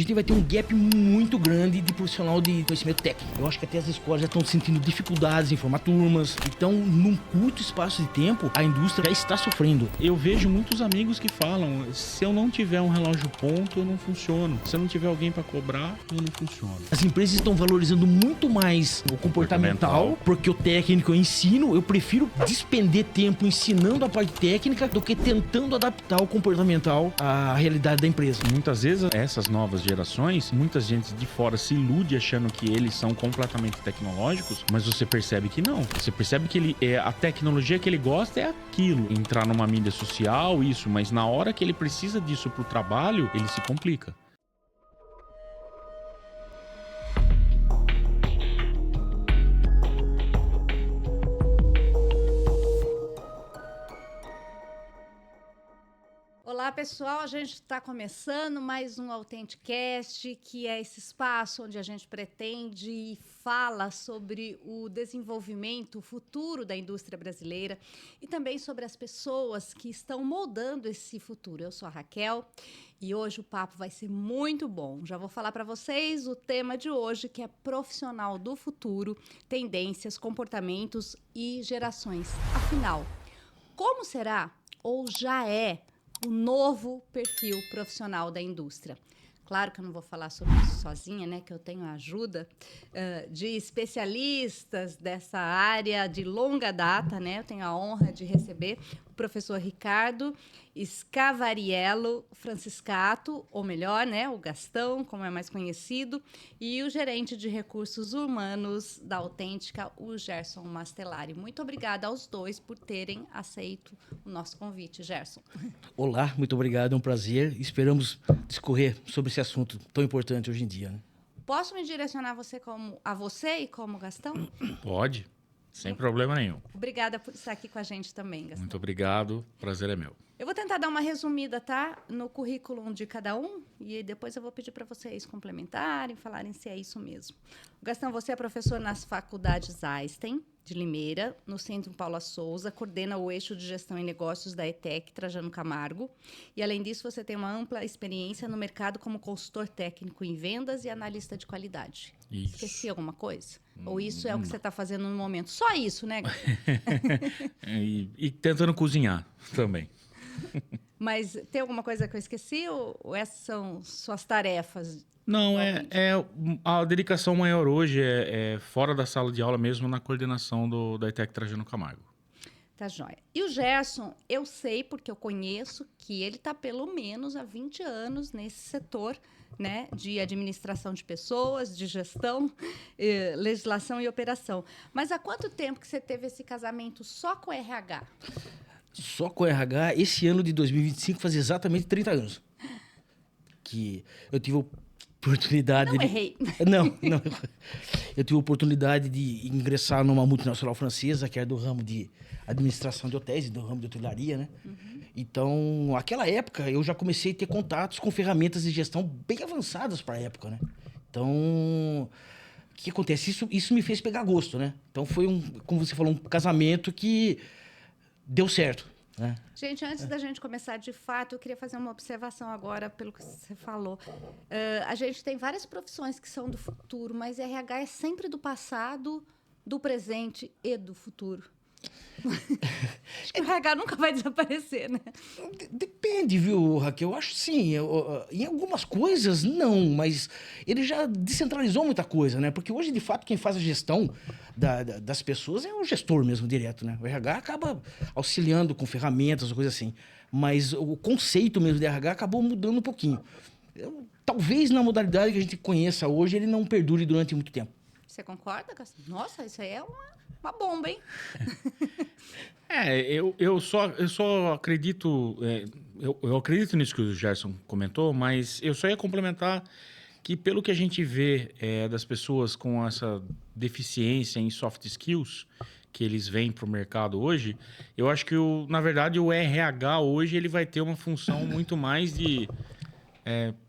A gente vai ter um gap muito grande de profissional de conhecimento técnico. Eu acho que até as escolas já estão sentindo dificuldades em formar turmas. Então, num curto espaço de tempo, a indústria já está sofrendo. Eu vejo muitos amigos que falam, se eu não tiver um relógio ponto, eu não funciono. Se eu não tiver alguém para cobrar, eu não funciono. As empresas estão valorizando muito mais o comportamental, porque o técnico eu ensino, eu prefiro despender tempo ensinando a parte técnica do que tentando adaptar o comportamental à realidade da empresa. Muitas vezes essas novas gerações, muita gente de fora se ilude achando que eles são completamente tecnológicos, mas você percebe que não. Você percebe que a tecnologia que ele gosta é aquilo. Entrar numa mídia social, isso, mas na hora que ele precisa disso pro trabalho, ele se complica. Olá pessoal, a gente está começando mais um Authenticast, que é esse espaço onde a gente pretende e fala sobre o desenvolvimento, o futuro da indústria brasileira e também sobre as pessoas que estão moldando esse futuro. Eu sou a Raquel e hoje o papo vai ser muito bom. Já vou falar para vocês o tema de hoje, que é profissional do futuro, tendências, comportamentos e gerações. Afinal, como será ou já é o novo perfil profissional da indústria? Claro que eu não vou falar sobre isso sozinha, né? Que eu tenho a ajuda de especialistas dessa área de longa data, né? Eu tenho a honra de receber o professor Ricardo Scavariello Franciscato, ou melhor, né? O Gastão, como é mais conhecido, e o gerente de recursos humanos da Autêntica, o Gerson Mastelari. Muito obrigada aos dois por terem aceito o nosso convite, Gerson. Olá, muito obrigado, é um prazer. Esperamos discorrer sobre esse assunto tão importante hoje em dia, né? Posso me direcionar a você e como Gastão? Pode, sem problema nenhum. Obrigada por estar aqui com a gente também, Gastão. Muito obrigado, prazer é meu. Eu vou tentar dar uma resumida, tá? No currículo de cada um, e depois eu vou pedir para vocês complementarem, falarem se é isso mesmo. Gastão, você é professor nas faculdades Einstein, de Limeira, no Centro Paula Souza, coordena o eixo de gestão e negócios da ETEC, Trajano Camargo, e além disso você tem uma ampla experiência no mercado como consultor técnico em vendas e analista de qualidade. Isso. Esqueci alguma coisa? Ou isso é o que você está fazendo no momento? Só isso, né, Gastão? e tentando cozinhar também. Mas tem alguma coisa que eu esqueci ou essas são suas tarefas? Não, a dedicação maior hoje é fora da sala de aula mesmo, na coordenação da ETEC Trajano Camargo. Tá joia. E o Gerson, eu sei, porque eu conheço, que ele está pelo menos há 20 anos nesse setor, né, de administração de pessoas, de gestão, legislação e operação. Mas há quanto tempo que você teve esse casamento só com o RH? Só com o RH, esse ano de 2025 faz exatamente 30 anos. Que eu tive a oportunidade... Não errei. Não. Eu tive a oportunidade de ingressar numa multinacional francesa, que é do ramo de administração de hotéis e do ramo de hotelaria, né? Uhum. Então, naquela época, eu já comecei a ter contatos com ferramentas de gestão bem avançadas para a época, né? Então, o que acontece? Isso me fez pegar gosto, né? Então, foi como você falou, um casamento que deu certo, né? Gente, antes da gente começar de fato, eu queria fazer uma observação agora pelo que você falou. A gente tem várias profissões que são do futuro, mas RH é sempre do passado, do presente e do futuro. Acho que o RH nunca vai desaparecer, né? Depende, viu, Raquel? Eu acho sim. Em algumas coisas, não, mas ele já descentralizou muita coisa, né? Porque hoje, de fato, quem faz a gestão das pessoas é o gestor mesmo, direto, né? O RH acaba auxiliando com ferramentas, coisa assim. Mas o conceito mesmo de RH acabou mudando um pouquinho. Talvez na modalidade que a gente conheça hoje, ele não perdure durante muito tempo. Você concorda, Gastão? Nossa, isso aí é uma bomba, hein? Eu só acredito... eu acredito nisso que o Gerson comentou, mas eu só ia complementar que pelo que a gente vê das pessoas com essa deficiência em soft skills que eles vêm para o mercado hoje, eu acho que, na verdade, o RH hoje ele vai ter uma função muito mais de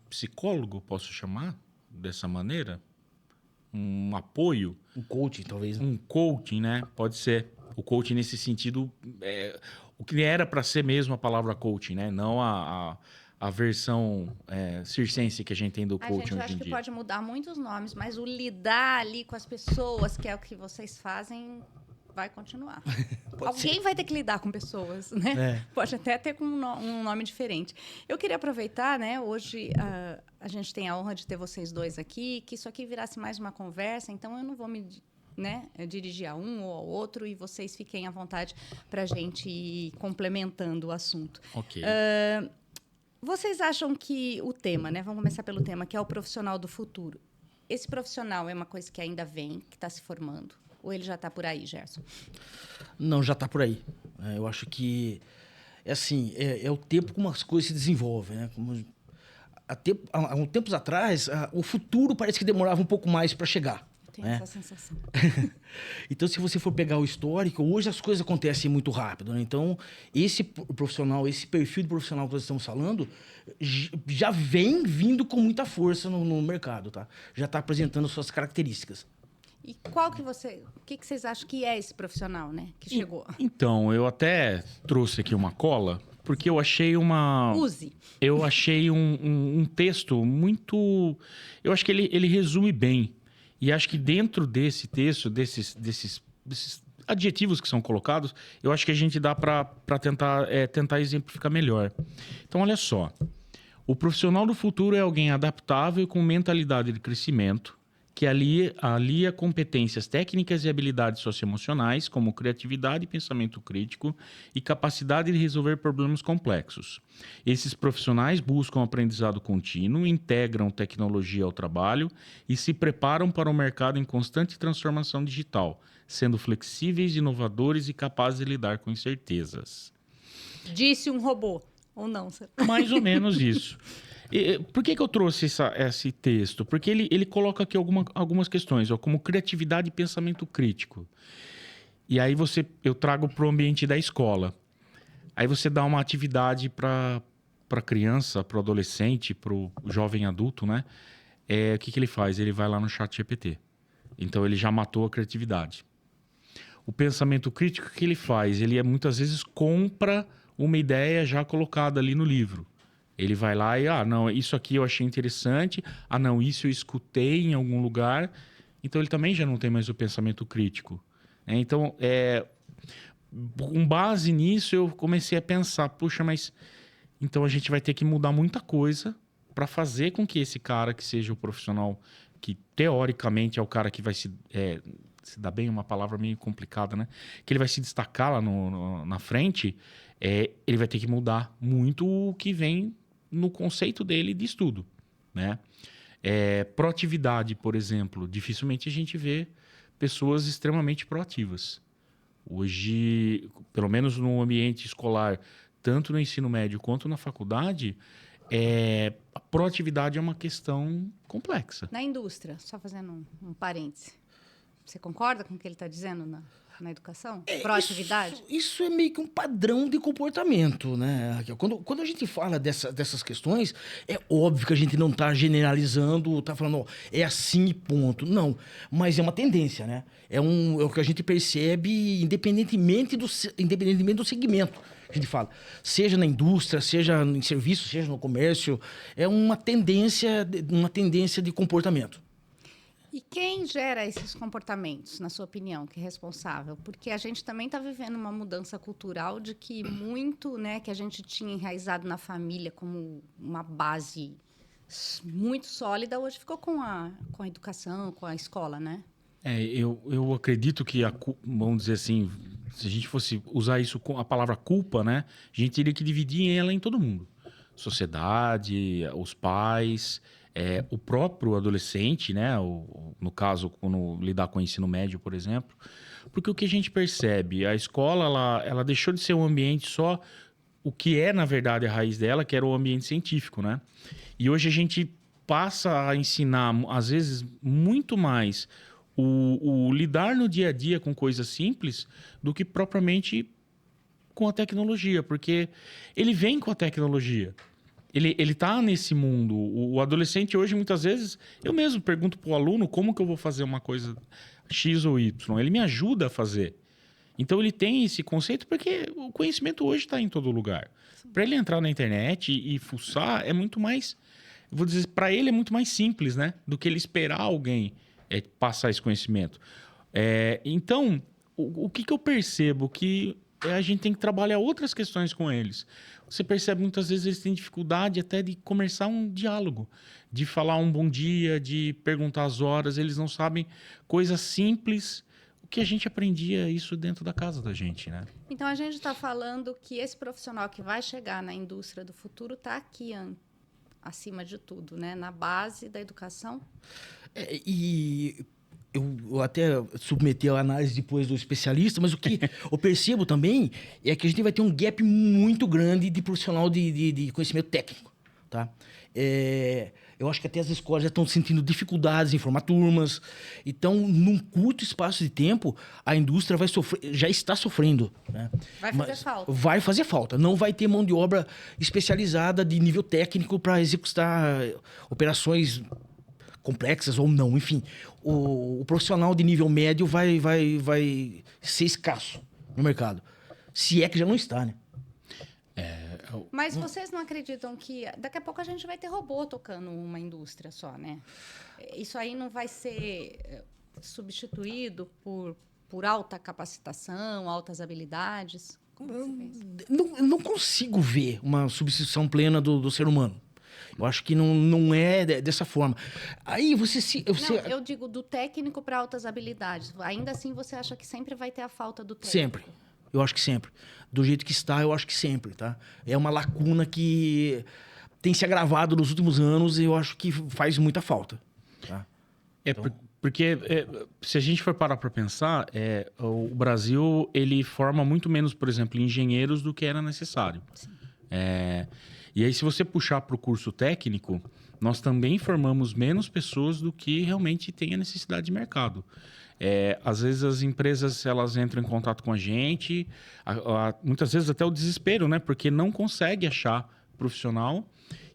psicólogo, posso chamar dessa maneira? Um apoio. Um coaching, talvez. Um coaching, né? Pode ser. O coaching nesse sentido, o que era para ser mesmo a palavra coaching, né? Não a a versão circense que a gente tem do A coaching gente hoje acha em que dia. pode mudar muitos nomes, mas o lidar ali com as pessoas, que é o que vocês fazem, vai continuar. Alguém vai ter que lidar com pessoas, né? Pode até ter com um nome diferente. Eu queria aproveitar, né? Hoje a gente tem a honra de ter vocês dois aqui, que isso aqui virasse mais uma conversa, então eu não vou me dirigir a um ou ao outro e vocês fiquem à vontade para a gente ir complementando o assunto. Ok. Vocês acham que o tema, né? Vamos começar pelo tema, que é o profissional do futuro. Esse profissional é uma coisa que ainda vem, que está se formando? Ou ele já está por aí, Gerson? Não, já está por aí. Eu acho que é o tempo como as coisas se desenvolvem, né? Há uns tempos atrás, o futuro parece que demorava um pouco mais para chegar. Tenho essa sensação. Então, se você for pegar o histórico, hoje as coisas acontecem muito rápido, né? Então, esse profissional, esse perfil de profissional que nós estamos falando, já vem vindo com muita força no mercado, tá? Já está apresentando suas características. E o que vocês acham que é esse profissional, né? Que chegou? Então, eu até trouxe aqui uma cola, porque eu achei Use. Eu achei um texto muito... Eu acho que ele resume bem. E acho que dentro desse texto, desses adjetivos que são colocados, eu acho que a gente dá para tentar exemplificar melhor. Então, olha só. O profissional do futuro é alguém adaptável com mentalidade de crescimento, que alia competências técnicas e habilidades socioemocionais, como criatividade e pensamento crítico, e capacidade de resolver problemas complexos. Esses profissionais buscam aprendizado contínuo, integram tecnologia ao trabalho e se preparam para um mercado em constante transformação digital, sendo flexíveis, inovadores e capazes de lidar com incertezas. Disse um robô, ou não? Mais ou menos isso. Por que eu trouxe esse texto? Porque ele coloca aqui algumas questões, como criatividade e pensamento crítico. E aí eu trago para o ambiente da escola. Aí você dá uma atividade para a criança, para o adolescente, para o jovem adulto, né? O que ele faz? Ele vai lá no ChatGPT. Então ele já matou a criatividade. O pensamento crítico, o que ele faz? Ele muitas vezes compra uma ideia já colocada ali no livro. Ele vai lá e, não, isso aqui eu achei interessante, não, isso eu escutei em algum lugar. Então, ele também já não tem mais o pensamento crítico. Então, com base nisso, eu comecei a pensar, puxa, mas então a gente vai ter que mudar muita coisa para fazer com que esse cara, que seja o profissional, que teoricamente é o cara que vai se dar bem, uma palavra meio complicada, né? Que ele vai se destacar lá na frente, ele vai ter que mudar muito o que vem no conceito dele de estudo, né? Proatividade, por exemplo. Dificilmente a gente vê pessoas extremamente proativas. Hoje, pelo menos no ambiente escolar, tanto no ensino médio quanto na faculdade, a proatividade é uma questão complexa. Na indústria, só fazendo um parêntese, você concorda com o que ele está dizendo na educação? Proatividade? Isso é meio que um padrão de comportamento, né, Raquel? Quando a gente fala dessas questões, é óbvio que a gente não está generalizando, está falando, é assim e ponto. Não, mas é uma tendência, né? É o que a gente percebe independentemente do segmento. A gente fala, seja na indústria, seja em serviço, seja no comércio, é uma tendência de comportamento. E quem gera esses comportamentos, na sua opinião, que é responsável? Porque a gente também está vivendo uma mudança cultural de que muito, né, que a gente tinha enraizado na família como uma base muito sólida, hoje ficou com a educação, com a escola, né? Eu acredito que, vamos dizer assim, se a gente fosse usar isso com a palavra culpa, né, a gente teria que dividir ela em todo mundo. Sociedade, os pais... o próprio adolescente, né? No caso, quando lidar com o ensino médio, por exemplo. Porque o que a gente percebe, a escola ela deixou de ser um ambiente só o que é, na verdade, a raiz dela, que era o ambiente científico, né? E hoje a gente passa a ensinar, às vezes, muito mais o lidar no dia a dia com coisas simples do que propriamente com a tecnologia, porque ele vem com a tecnologia. Ele tá nesse mundo. O adolescente hoje, muitas vezes, eu mesmo pergunto pro aluno como que eu vou fazer uma coisa X ou Y. Ele me ajuda a fazer. Então ele tem esse conceito porque o conhecimento hoje está em todo lugar. Para ele entrar na internet e fuçar é muito mais, vou dizer, para ele é muito mais simples, né? Do que ele esperar alguém passar esse conhecimento. Então, o que eu percebo? Que a gente tem que trabalhar outras questões com eles. Você percebe muitas vezes eles têm dificuldade até de começar um diálogo, de falar um bom dia, de perguntar as horas. Eles não sabem coisas simples. O que a gente aprendia isso dentro da casa da gente, né? Então, a gente está falando que esse profissional que vai chegar na indústria do futuro está aqui, acima de tudo, né? Na base da educação. E eu até submeti a análise depois do especialista, mas o que eu percebo também é que a gente vai ter um gap muito grande de profissional de conhecimento técnico, tá? Eu acho que até as escolas já estão sentindo dificuldades em formar turmas. Então, num curto espaço de tempo, a indústria vai sofrer, já está sofrendo, né? Vai fazer falta. Vai fazer falta. Não vai ter mão de obra especializada de nível técnico para executar operações complexas ou não. Enfim, o profissional de nível médio vai ser escasso no mercado. Se é que já não está, né? Mas vocês não acreditam que daqui a pouco a gente vai ter robô tocando uma indústria só, né? Isso aí não vai ser substituído por alta capacitação, altas habilidades? Como você Não consigo ver uma substituição plena do ser humano. Eu acho que não é dessa forma. Aí você... Não, eu digo do técnico para altas habilidades. Ainda assim, você acha que sempre vai ter a falta do técnico? Sempre. Eu acho que sempre. Do jeito que está, eu acho que sempre, tá? É uma lacuna que tem se agravado nos últimos anos e eu acho que faz muita falta. Tá? Porque se a gente for parar para pensar, o Brasil ele forma muito menos, por exemplo, engenheiros do que era necessário. E aí, se você puxar para o curso técnico, nós também formamos menos pessoas do que realmente tem a necessidade de mercado. Às vezes as empresas elas entram em contato com a gente, muitas vezes até o desespero, né? Porque não consegue achar profissional.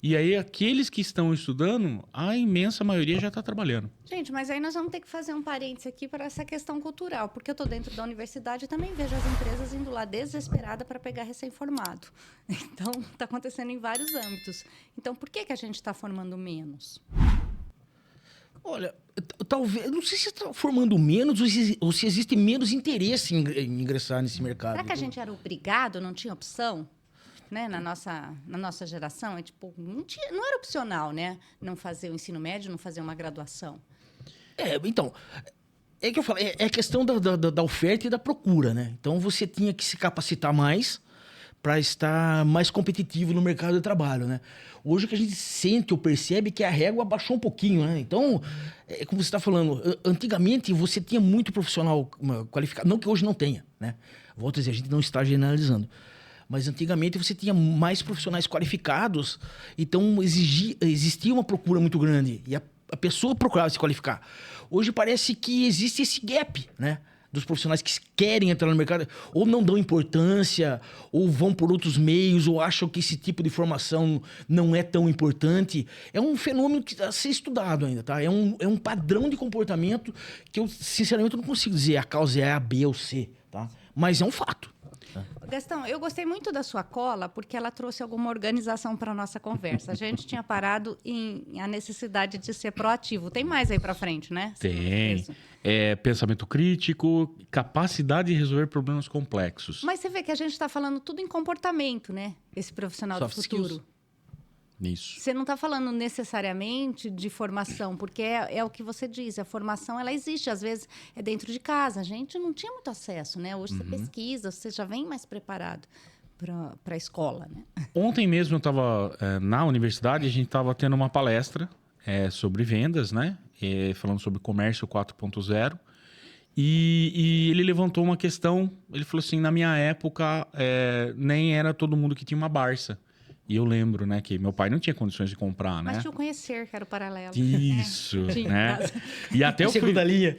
E aí aqueles que estão estudando, a imensa maioria já está trabalhando. Gente, mas aí nós vamos ter que fazer um parênteses aqui para essa questão cultural, porque eu estou dentro da universidade e também vejo as empresas indo lá desesperada para pegar recém-formado. Então, está acontecendo em vários âmbitos. Então, por que a gente está formando menos? Olha, talvez... Não sei se está formando menos ou se existe menos interesse em ingressar nesse mercado. Será que a gente era obrigado, não tinha opção? Né? Na nossa geração, não era opcional, né? Não fazer o ensino médio, não fazer uma graduação. Então, é que eu falo, é questão da oferta e da procura, né? Então, você tinha que se capacitar mais para estar mais competitivo no mercado de trabalho, né? Hoje o que a gente sente ou percebe é que a régua baixou um pouquinho, né? Então, como você está falando, antigamente você tinha muito profissional qualificado, não que hoje não tenha, né? Volto a dizer, a gente não está generalizando. Mas antigamente você tinha mais profissionais qualificados, então existia uma procura muito grande e a pessoa procurava se qualificar. Hoje parece que existe esse gap, né? Dos profissionais que querem entrar no mercado, ou não dão importância, ou vão por outros meios, ou acham que esse tipo de formação não é tão importante. É um fenômeno que está a ser estudado ainda, tá? É um padrão de comportamento que eu, sinceramente, não consigo dizer a causa é A, B ou C, tá? Mas é um fato. Gastão, eu gostei muito da sua cola porque ela trouxe alguma organização para a nossa conversa. A gente tinha parado em a necessidade de ser proativo. Tem mais aí para frente, né? Tem. Pensamento crítico, capacidade de resolver problemas complexos. Mas você vê que a gente está falando tudo em comportamento, né? Esse profissional do futuro. Skills. Isso. Você não está falando necessariamente de formação, porque é o que você diz, a formação ela existe, às vezes é dentro de casa. A gente não tinha muito acesso, né? Hoje você pesquisa, você já vem mais preparado para a escola, né? Ontem mesmo eu estava na universidade, a gente estava tendo uma palestra sobre vendas, né? Falando sobre comércio 4.0. E ele levantou uma questão, ele falou assim, na minha época nem era todo mundo que tinha uma Barça. E eu lembro, né, que meu pai não tinha condições de comprar, né? Mas tinha o Conhecer, que era o paralelo. Isso, Tinha. né? E até eu fui... Segunda linha.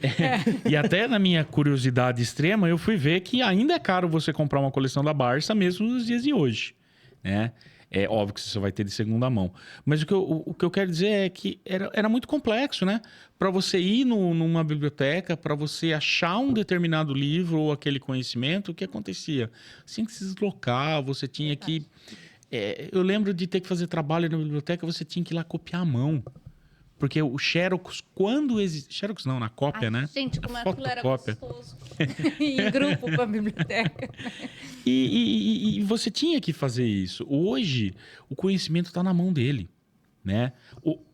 E até na minha curiosidade extrema, eu fui ver que ainda é caro você comprar uma coleção da Barça, mesmo nos dias de hoje, né? É óbvio que você só vai ter de segunda mão. Mas o que eu quero dizer é que era muito complexo, né? Para você ir numa biblioteca, para você achar um determinado livro ou aquele conhecimento, o que acontecia? Você tinha que se deslocar, você tinha que... eu lembro de ter que fazer trabalho na biblioteca, você tinha que ir lá copiar à mão. Porque o Xerox, quando existe... Xerox não, na cópia, né? Gente, como A aquilo era fotocópia. gostoso. Em grupo com a biblioteca. E você tinha que fazer isso. Hoje, o conhecimento está na mão dele, né?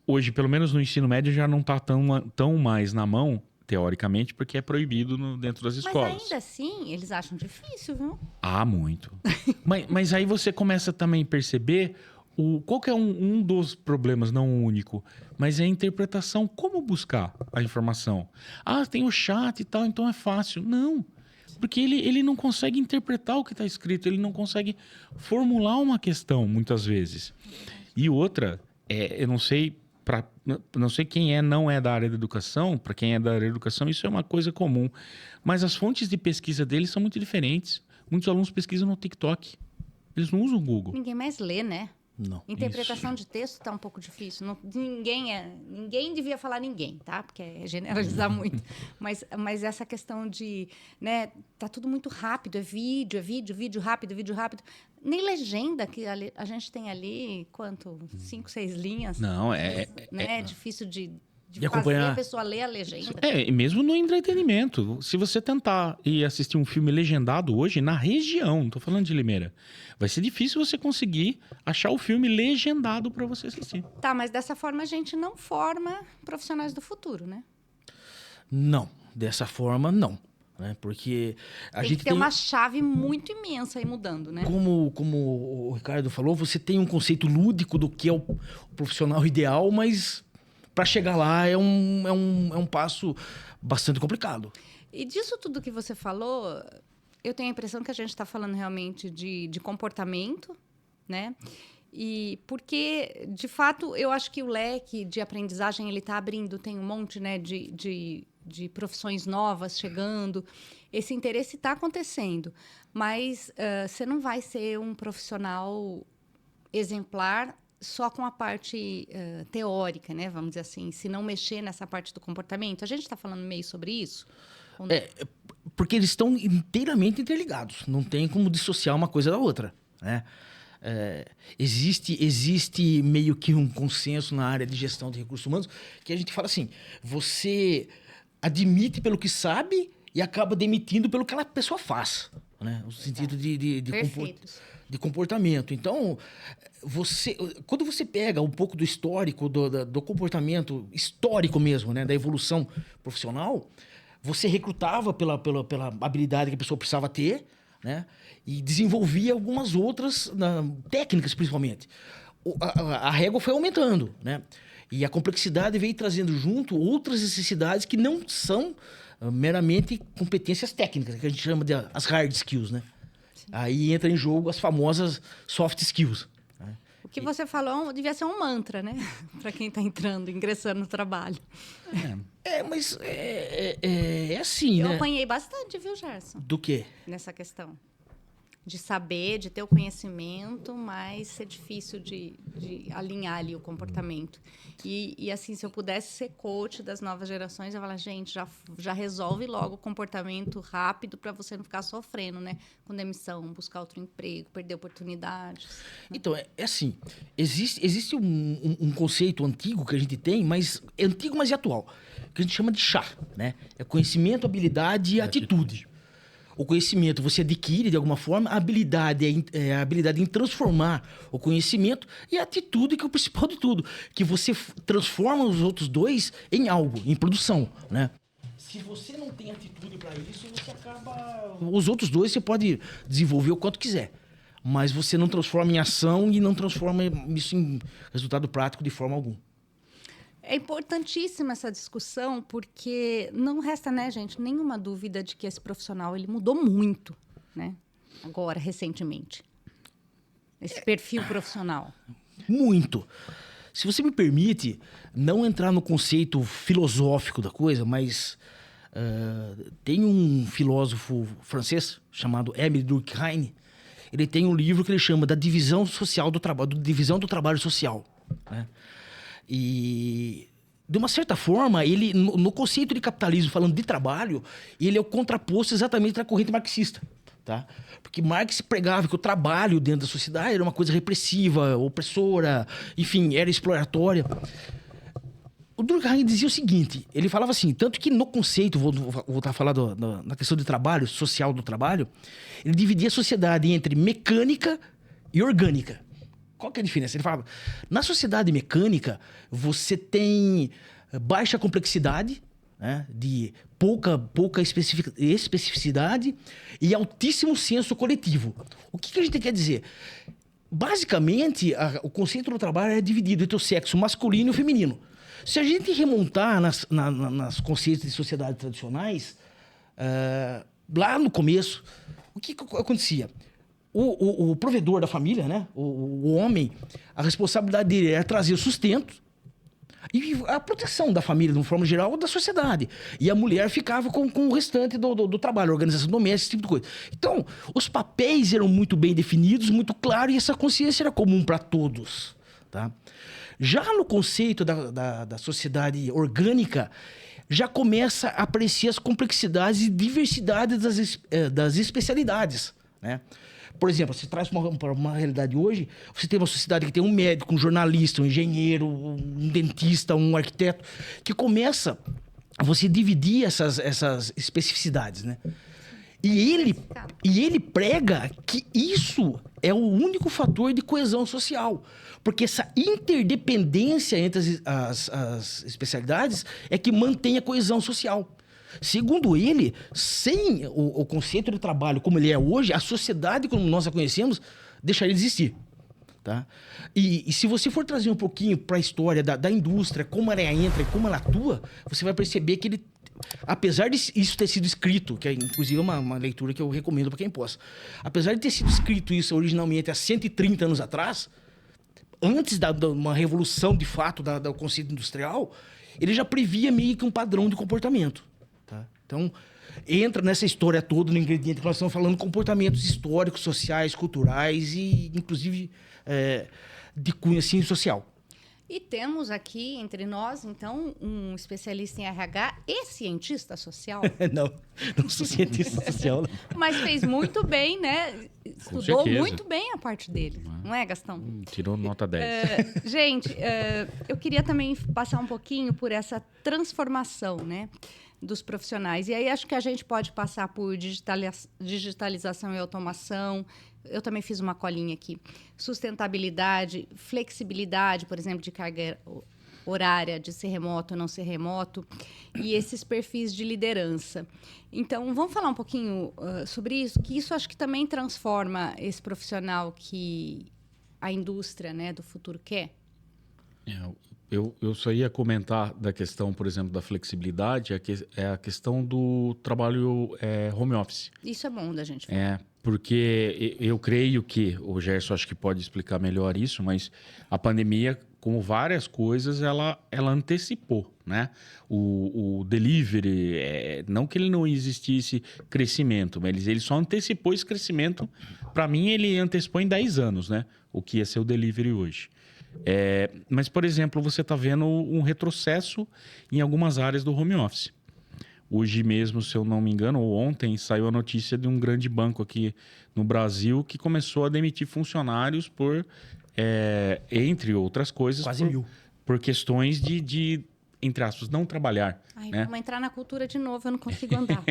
Hoje, pelo menos no ensino médio, já não está tão mais na mão, teoricamente, porque é proibido dentro das escolas. Mas ainda assim, eles acham difícil, viu? Ah, muito. mas aí você começa também a perceber qual que é um dos problemas, não o único, mas é a interpretação. Como buscar a informação? Ah, tem o chat e tal, então é fácil. Não, porque ele não consegue interpretar o que está escrito, ele não consegue formular uma questão, muitas vezes. E outra, eu não sei... não sei quem não é da área da educação, para quem é da área da educação, isso é uma coisa comum. Mas as fontes de pesquisa deles são muito diferentes. Muitos alunos pesquisam no TikTok. Eles não usam o Google. Ninguém mais lê, né? Não. Interpretação de texto está um pouco difícil. Ninguém devia falar ninguém, tá? Porque é generalizar muito. Mas essa questão de, né? Tá tudo muito rápido. É vídeo rápido, vídeo rápido. Nem legenda, que a gente tem ali, quanto? 5, 6 linhas. Não, É difícil de fazer acompanhar. a pessoa ler a legenda. E mesmo no entretenimento. Se você tentar ir assistir um filme legendado hoje, na região, não tô falando de Limeira, vai ser difícil você conseguir achar o filme legendado para você assistir. Tá, mas dessa forma a gente não forma profissionais do futuro, né? Não, dessa forma, não. Né? Porque a Tem gente que ter uma chave muito imensa aí mudando, né? Como o Ricardo falou, você tem um conceito lúdico do que é o profissional ideal, mas para chegar lá é um passo bastante complicado. E disso tudo que você falou, eu tenho a impressão que a gente está falando realmente de comportamento, né? E porque, de fato, eu acho que o leque de aprendizagem ele está abrindo, tem um monte, né, de profissões novas chegando. Esse interesse está acontecendo, mas você não vai ser um profissional exemplar só com a parte teórica, né? Vamos dizer assim, se não mexer nessa parte do comportamento. A gente está falando meio sobre isso? Porque eles estão inteiramente interligados. Não tem como dissociar uma coisa da outra, né? Existe meio que um consenso na área de gestão de recursos humanos que a gente fala assim, você admite pelo que sabe e acaba demitindo pelo que aquela pessoa faz, né? No sentido de comportamento. Então, quando você pega um pouco do histórico, do comportamento histórico mesmo, né? Da evolução profissional, você recrutava pela habilidade que a pessoa precisava ter, né? E desenvolvia algumas outras técnicas, principalmente. A régua foi aumentando, né? E a complexidade veio trazendo junto outras necessidades que não são meramente competências técnicas, que a gente chama de as hard skills, né? Sim. Aí entra em jogo as famosas soft skills. Né? O que você falou devia ser um mantra, né? Para quem está ingressando no trabalho. Mas é assim, Eu né? apanhei bastante, viu, Gerson? Do quê? Nessa questão. De saber, de ter o conhecimento, mas ser difícil de alinhar ali o comportamento. E assim, se eu pudesse ser coach das novas gerações, eu falar, gente, já resolve logo o comportamento rápido para você não ficar sofrendo, né? Com demissão, buscar outro emprego, perder oportunidades. Né? Então, é assim, existe um conceito antigo que a gente tem, mas é antigo, mas é atual, que a gente chama de chá, né? É conhecimento, habilidade e atitude. O conhecimento você adquire de alguma forma, a habilidade é a habilidade em transformar o conhecimento e a atitude que é o principal de tudo, que você transforma os outros dois em algo, em produção, né? Se você não tem atitude para isso, você acaba... Os outros dois você pode desenvolver o quanto quiser, mas você não transforma em ação e não transforma isso em resultado prático de forma alguma. É importantíssima essa discussão, porque não resta, né, gente, nenhuma dúvida de que esse profissional ele mudou muito, né? Agora, recentemente. Esse perfil profissional. Muito. Se você me permite, não entrar no conceito filosófico da coisa, mas tem um filósofo francês chamado Émile Durkheim ele tem um livro que ele chama da divisão social do trabalho, divisão do trabalho social, né? E de uma certa forma, ele no conceito de capitalismo, falando de trabalho, ele é o contraposto exatamente da corrente marxista, tá? Porque Marx pregava que o trabalho dentro da sociedade era uma coisa repressiva, opressora, enfim, era exploratória. O Durkheim dizia o seguinte, ele falava assim, tanto que no conceito, vou voltar a falar na questão de trabalho, social do trabalho, ele dividia a sociedade entre mecânica e orgânica. Qual que é a diferença? Ele falava, na sociedade mecânica, você tem baixa complexidade, né, de pouca especificidade e altíssimo senso coletivo. O que a gente quer dizer? Basicamente, o conceito do trabalho é dividido entre o sexo masculino e o feminino. Se a gente remontar nas conceitos de sociedades tradicionais, lá no começo, o que acontecia? O provedor da família, né? O homem, a responsabilidade dele era trazer o sustento e a proteção da família, de uma forma geral, ou da sociedade. E a mulher ficava com o restante do trabalho, organização doméstica, esse tipo de coisa. Então, os papéis eram muito bem definidos, muito claros, e essa consciência era comum para todos, tá? Já no conceito da sociedade orgânica, já começa a aparecer as complexidades e diversidades das especialidades, né? Por exemplo, você traz para uma realidade hoje, você tem uma sociedade que tem um médico, um jornalista, um engenheiro, um dentista, um arquiteto, que começa a você dividir essas especificidades, né? E ele prega que isso é o único fator de coesão social. Porque essa interdependência entre as especialidades é que mantém a coesão social. Segundo ele, sem o conceito de trabalho como ele é hoje, a sociedade como nós a conhecemos deixaria de existir. Tá? E se você for trazer um pouquinho para a história da indústria, como ela entra e como ela atua, você vai perceber que ele, apesar de isso ter sido escrito, que é inclusive uma leitura que eu recomendo para quem possa, apesar de ter sido escrito isso originalmente há 130 anos atrás, antes de uma revolução de fato do conceito industrial, ele já previa meio que um padrão de comportamento. Tá? Então, entra nessa história toda no ingrediente que nós estamos falando, comportamentos históricos, sociais, culturais e, inclusive, de cunho assim, social. E temos aqui entre nós, então, um especialista em RH e cientista social. Não sou cientista social. Não. Mas fez muito bem, né? Estudou muito bem a parte dele. Não é, Gastão? Tirou nota 10. Gente, eu queria também passar um pouquinho por essa transformação, né, dos profissionais. E aí acho que a gente pode passar por digitalização e automação. Eu também fiz uma colinha aqui. Sustentabilidade, flexibilidade, por exemplo, de carga horária, de ser remoto ou não ser remoto, e esses perfis de liderança. Então, vamos falar um pouquinho sobre isso, que isso acho que também transforma esse profissional que a indústria, né, do futuro quer. Eu só ia comentar da questão, por exemplo, da flexibilidade, é a questão do trabalho home office. Isso é bom da gente falar. Porque eu creio que, o Gerson acho que pode explicar melhor isso, mas a pandemia, como várias coisas, ela antecipou, né? O delivery, não que ele não existisse crescimento, mas ele só antecipou esse crescimento. Para mim, ele antecipou em 10 anos, né? O que ia ser o delivery hoje. Mas, por exemplo, você está vendo um retrocesso em algumas áreas do home office. Hoje mesmo, se eu não me engano, ou ontem, saiu a notícia de um grande banco aqui no Brasil que começou a demitir funcionários por, entre outras coisas, quase 1.000. Por questões de, entre aspas, não trabalhar. Ai, né? Vamos entrar na cultura de novo, eu não consigo andar.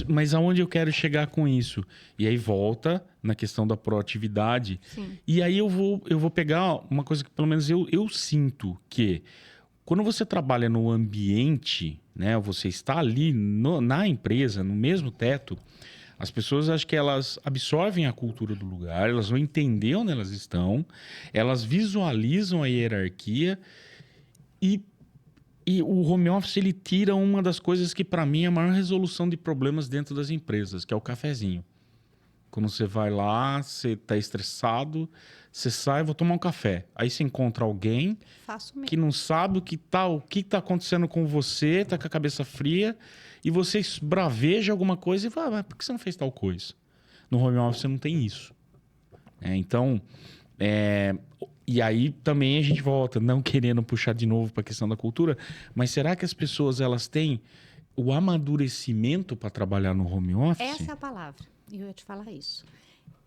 Mas aonde eu quero chegar com isso? E aí volta na questão da proatividade. Sim. E aí eu vou pegar uma coisa que pelo menos eu sinto que quando você trabalha no ambiente, né, você está ali na empresa, no mesmo teto, as pessoas acho que elas absorvem a cultura do lugar, elas vão entender onde elas estão, elas visualizam a hierarquia e o home office ele tira uma das coisas que para mim é a maior resolução de problemas dentro das empresas, que é o cafezinho. Quando você vai lá, você está estressado, você sai, vou tomar um café. Aí você encontra alguém que não sabe o que está acontecendo com você, está com a cabeça fria, e você braveja alguma coisa e fala, mas por que você não fez tal coisa? No home office você não tem isso. Então, e aí também a gente volta, não querendo puxar de novo para a questão da cultura, mas será que as pessoas elas têm o amadurecimento para trabalhar no home office? Essa é a palavra. E eu ia te falar isso.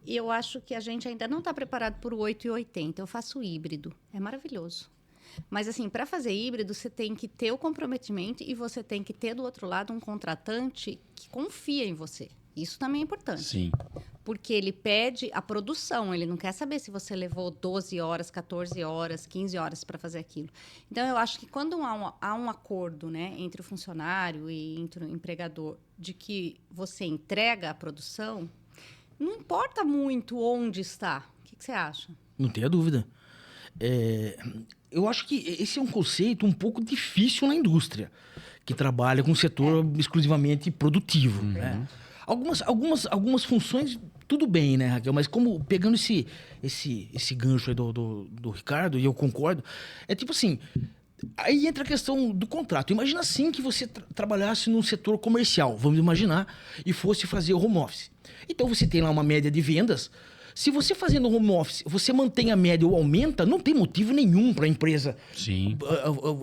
E eu acho que a gente ainda não está preparado para o 8/80. Eu faço híbrido. É maravilhoso. Mas, assim, para fazer híbrido, você tem que ter o comprometimento e você tem que ter, do outro lado, um contratante que confia em você. Isso também é importante. Sim. Porque ele pede a produção. Ele não quer saber se você levou 12 horas, 14 horas, 15 horas para fazer aquilo. Então, eu acho que quando há um acordo, né, entre o funcionário e entre o empregador de que você entrega a produção, não importa muito onde está. O que você acha? Não tenha dúvida. Eu acho que esse é um conceito um pouco difícil na indústria, que trabalha com um setor exclusivamente produtivo. Né? Algumas funções, tudo bem, né, Raquel? Mas como pegando esse gancho aí do Ricardo, e eu concordo, é tipo assim... Aí entra a questão do contrato. Imagina assim que você trabalhasse num setor comercial, vamos imaginar, e fosse fazer home office. Então você tem lá uma média de vendas. Se você fazendo home office, você mantém a média ou aumenta, não tem motivo nenhum para a empresa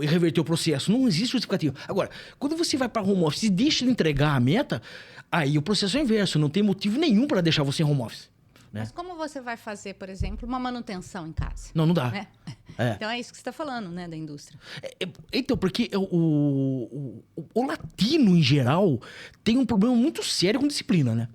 reverter o processo. Não existe justificativo. Agora, quando você vai para home office e deixa de entregar a meta, aí o processo é o inverso. Não tem motivo nenhum para deixar você em home office. Né? Mas como você vai fazer, por exemplo, uma manutenção em casa? Não dá. Né? Então é isso que você está falando, né, da indústria. Então, porque o latino, em geral, tem um problema muito sério com disciplina, né?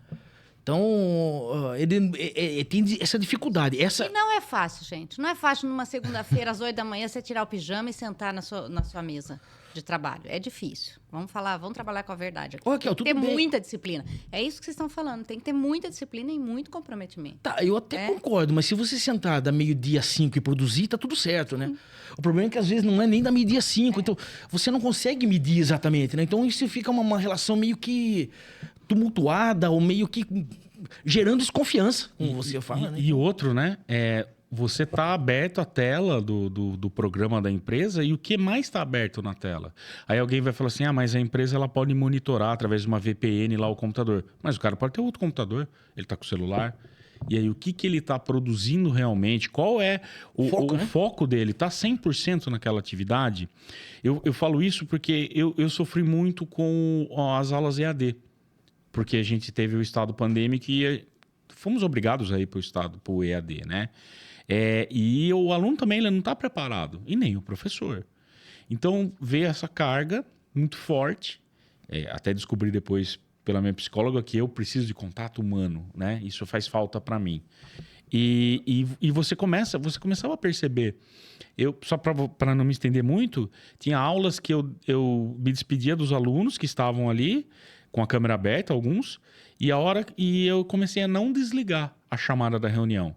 Então, ele tem essa dificuldade. E não é fácil, gente. Não é fácil numa segunda-feira, às 8 da manhã, você tirar o pijama e sentar na sua mesa de trabalho. É difícil. Vamos trabalhar com a verdade aqui. Raquel, tem que ter muita disciplina. É isso que vocês estão falando. Tem que ter muita disciplina e muito comprometimento. Tá, eu até concordo, mas se você sentar da meio-dia 5 e produzir, tá tudo certo, né? O problema é que às vezes não é nem da meio-dia 5, então você não consegue medir exatamente, né? Então isso fica uma relação meio que tumultuada ou meio que gerando desconfiança, como você fala, né? E outro, né? Você está aberto à tela do programa da empresa e o que mais está aberto na tela? Aí alguém vai falar assim, mas a empresa ela pode monitorar através de uma VPN lá o computador. Mas o cara pode ter outro computador, ele está com o celular. E aí o que ele está produzindo realmente? Qual é o foco dele? Está 100% naquela atividade? Eu falo isso porque eu sofri muito com as aulas EAD. Porque a gente teve o estado pandêmico e fomos obrigados a ir para o EAD, né? E o aluno também ele não está preparado, e nem o professor. Então, veio essa carga muito forte, até descobri depois pela minha psicóloga que eu preciso de contato humano, né? Isso faz falta para mim. E você começava a perceber, só para não me estender muito, tinha aulas que eu me despedia dos alunos que estavam ali, com a câmera aberta, alguns, e eu comecei a não desligar a chamada da reunião.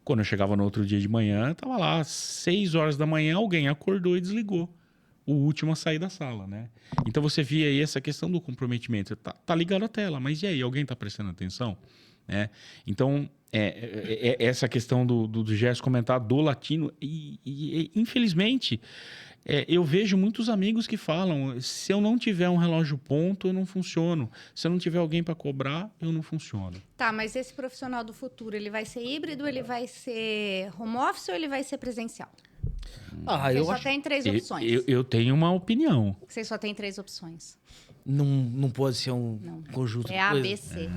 Quando eu chegava no outro dia de manhã, estava lá, 6 horas da manhã, alguém acordou e desligou. O último a sair da sala, né? Então você via aí essa questão do comprometimento. Tá ligado a tela, mas e aí? Alguém está prestando atenção? Então, essa questão do Gerson comentar do latino, e infelizmente... eu vejo muitos amigos que falam, se eu não tiver um relógio ponto, eu não funciono. Se eu não tiver alguém para cobrar, eu não funciono. Tá, mas esse profissional do futuro, ele vai ser híbrido, ele vai ser home office ou ele vai ser presencial? Você só tem 3 opções. Eu tenho uma opinião. Você só tem 3 opções. Não pode ser um conjunto de coisas. A, B, C.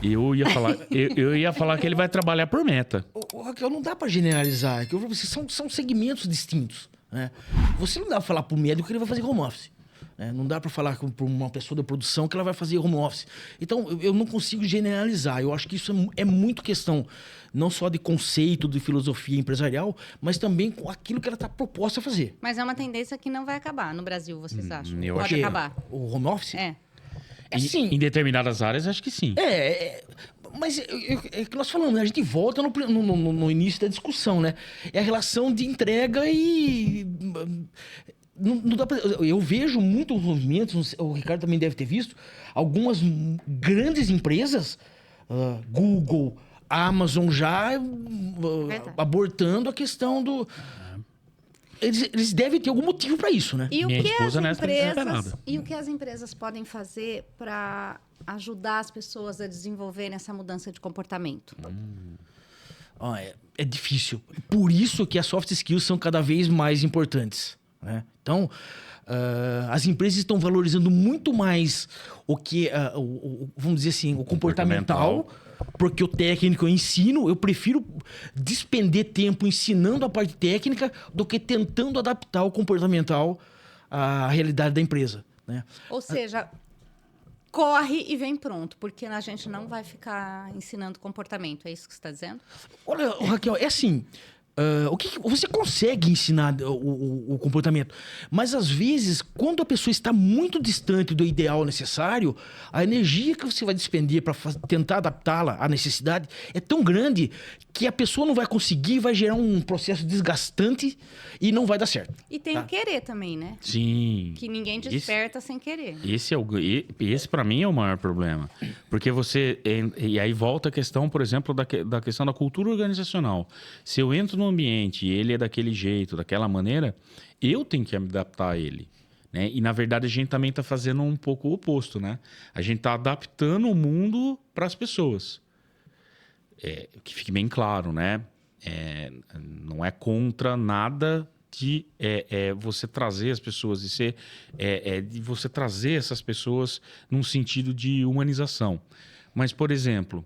Eu ia falar que ele vai trabalhar por meta. Raquel, não dá para generalizar. São segmentos distintos. Né? Você não dá para falar para o médico que ele vai fazer home office. Né? Não dá para falar para uma pessoa da produção que ela vai fazer home office. Então, eu não consigo generalizar. Eu acho que isso é muito questão, não só de conceito, de filosofia empresarial, mas também com aquilo que ela está proposta a fazer. Mas é uma tendência que não vai acabar no Brasil, vocês acham? Pode acabar. O home office? Sim. Em determinadas áreas, acho que sim. Mas é que nós falamos, né? A gente volta no início da discussão, né? É a relação de entrega e... Não dá pra... Eu vejo muitos movimentos, o Ricardo também deve ter visto, algumas grandes empresas, Google, Amazon, já abortando a questão do... Eles devem ter algum motivo para isso, né? E o que as empresas podem fazer para ajudar as pessoas a desenvolverem essa mudança de comportamento? É difícil. Por isso que as soft skills são cada vez mais importantes, né? Então, as empresas estão valorizando muito mais o que, vamos dizer assim, o comportamental, porque o técnico eu ensino, eu prefiro despender tempo ensinando a parte técnica do que tentando adaptar o comportamental à realidade da empresa, né? Ou seja, corre e vem pronto, porque a gente não vai ficar ensinando comportamento. É isso que você está dizendo? Olha, Raquel, é assim... você consegue ensinar o comportamento, mas às vezes, quando a pessoa está muito distante do ideal necessário, a energia que você vai despender para tentar adaptá-la à necessidade é tão grande que a pessoa não vai conseguir, vai gerar um processo desgastante e não vai dar certo. E tem o querer também, né? Sim. Que ninguém desperta sem querer. Esse para mim é o maior problema. Porque você... E aí volta a questão, por exemplo, da questão da cultura organizacional. Se eu entro no ambiente e ele é daquele jeito, daquela maneira, eu tenho que me adaptar a ele, né? E, na verdade, a gente também está fazendo um pouco o oposto, né? A gente está adaptando o mundo para as pessoas. Que fique bem claro, né? Não é contra nada de você trazer as pessoas de você trazer essas pessoas num sentido de humanização. Mas, por exemplo,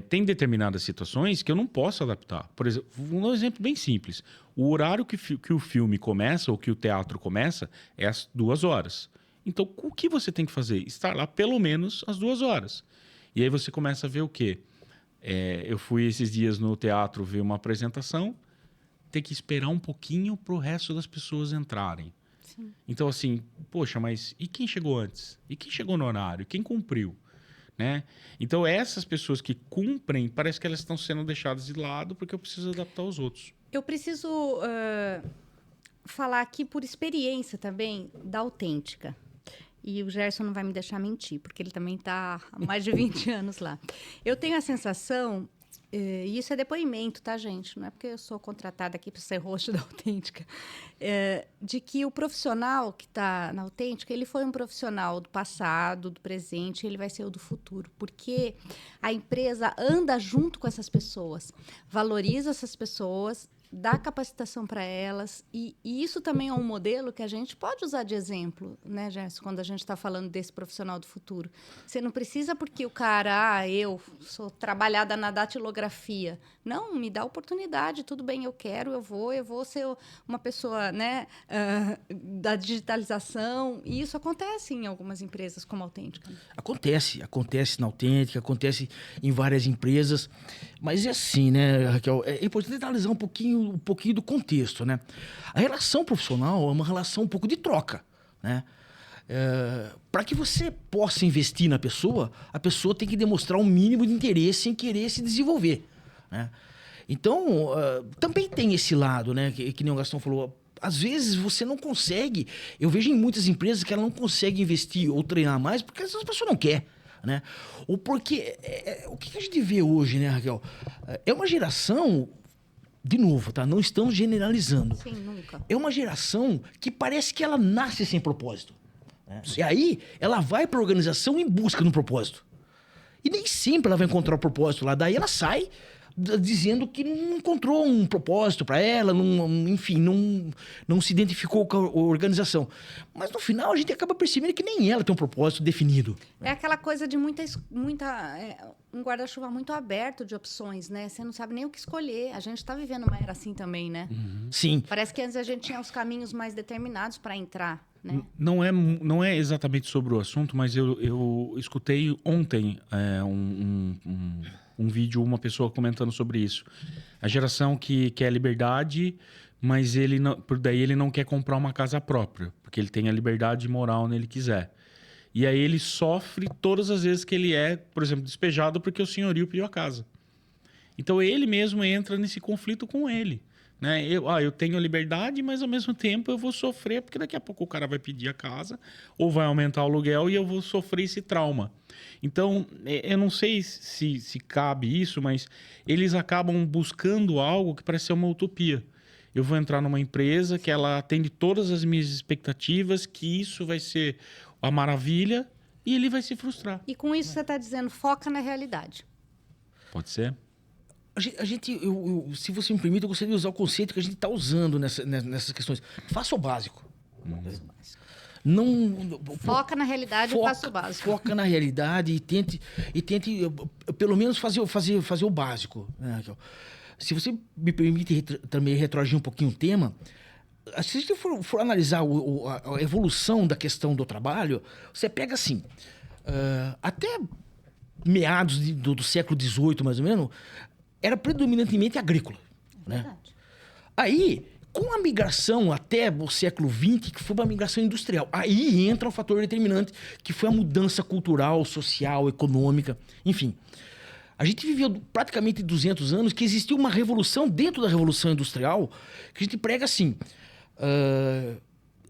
tem determinadas situações que eu não posso adaptar. Por exemplo, um exemplo bem simples. O horário que o filme começa ou que o teatro começa é às 2 horas. Então, o que você tem que fazer? Estar lá pelo menos às 2 horas. E aí você começa a ver o quê? Eu fui esses dias no teatro ver uma apresentação, ter que esperar um pouquinho para o resto das pessoas entrarem. Sim. Então, assim, poxa, mas e quem chegou antes? E quem chegou no horário? Quem cumpriu? Né? Então, essas pessoas que cumprem, parece que elas estão sendo deixadas de lado porque eu preciso adaptar os outros. Eu preciso falar aqui por experiência também da Autêntica. E o Gerson não vai me deixar mentir, porque ele também está há mais de 20 anos lá. Eu tenho a sensação, e isso é depoimento, tá, gente? Não é porque eu sou contratada aqui para ser host da Autêntica, de que o profissional que está na Autêntica, ele foi um profissional do passado, do presente, ele vai ser o do futuro, porque a empresa anda junto com essas pessoas, valoriza essas pessoas, dá capacitação para elas, e isso também é um modelo que a gente pode usar de exemplo, né, Gerson, quando a gente está falando desse profissional do futuro. Você não precisa porque o cara, eu sou trabalhada na datilografia. Não, me dá oportunidade, tudo bem, eu vou ser uma pessoa, né, da digitalização, e isso acontece em algumas empresas como a Autêntica. Acontece na Autêntica, acontece em várias empresas, mas é assim, né, Raquel, é importante analisar um pouquinho do contexto, né? A relação profissional é uma relação um pouco de troca, né? Para que você possa investir na pessoa, a pessoa tem que demonstrar um mínimo de interesse em querer se desenvolver, né? Então, também tem esse lado, né? Que nem o Gastão falou. Às vezes você não consegue. Eu vejo em muitas empresas que ela não consegue investir ou treinar mais porque essa pessoa não quer, né? Ou porque... o que a gente vê hoje, né, Raquel? É uma geração... De novo, tá? Não estamos generalizando. Sim, nunca. É uma geração que parece que ela nasce sem propósito, né? E aí, ela vai para a organização em busca de um propósito. E nem sempre ela vai encontrar o propósito lá. Daí ela sai dizendo que não encontrou um propósito para ela, enfim, não se identificou com a organização. Mas no final a gente acaba percebendo que nem ela tem um propósito definido. É aquela coisa de um guarda-chuva muito aberto de opções, né? Você não sabe nem o que escolher. A gente está vivendo uma era assim também, né? Uhum. Sim. Parece que antes a gente tinha os caminhos mais determinados para entrar, né? Não é exatamente sobre o assunto, mas eu escutei ontem um vídeo, uma pessoa comentando sobre isso. A geração que quer liberdade, mas daí ele não quer comprar uma casa própria, porque ele tem a liberdade moral onde ele quiser. E aí ele sofre todas as vezes que ele é, por exemplo, despejado porque o senhorio pediu a casa. Então ele mesmo entra nesse conflito com ele, né? Eu tenho liberdade, mas ao mesmo tempo eu vou sofrer, porque daqui a pouco o cara vai pedir a casa ou vai aumentar o aluguel e eu vou sofrer esse trauma. Então, eu não sei se cabe isso, mas eles acabam buscando algo que parece ser uma utopia. Eu vou entrar numa empresa que ela atende todas as minhas expectativas, que isso vai ser a maravilha, e ele vai se frustrar. E com isso você está dizendo, foca na realidade. Pode ser? A gente se você me permite, eu gostaria de usar o conceito que a gente está usando nessas questões. Faça o básico. Não foca na realidade e faça o básico. Foca na realidade e tente pelo menos fazer o básico, né, Raquel? Se você me permite também retroagir um pouquinho o tema, se a gente for analisar a evolução da questão do trabalho, você pega assim, até meados do século XVIII, mais ou menos, era predominantemente agrícola. Né? Aí, com a migração até o século XX, que foi uma migração industrial, aí entra o fator determinante, que foi a mudança cultural, social, econômica, enfim. A gente viveu praticamente 200 anos que existiu uma revolução dentro da Revolução Industrial, que a gente prega assim...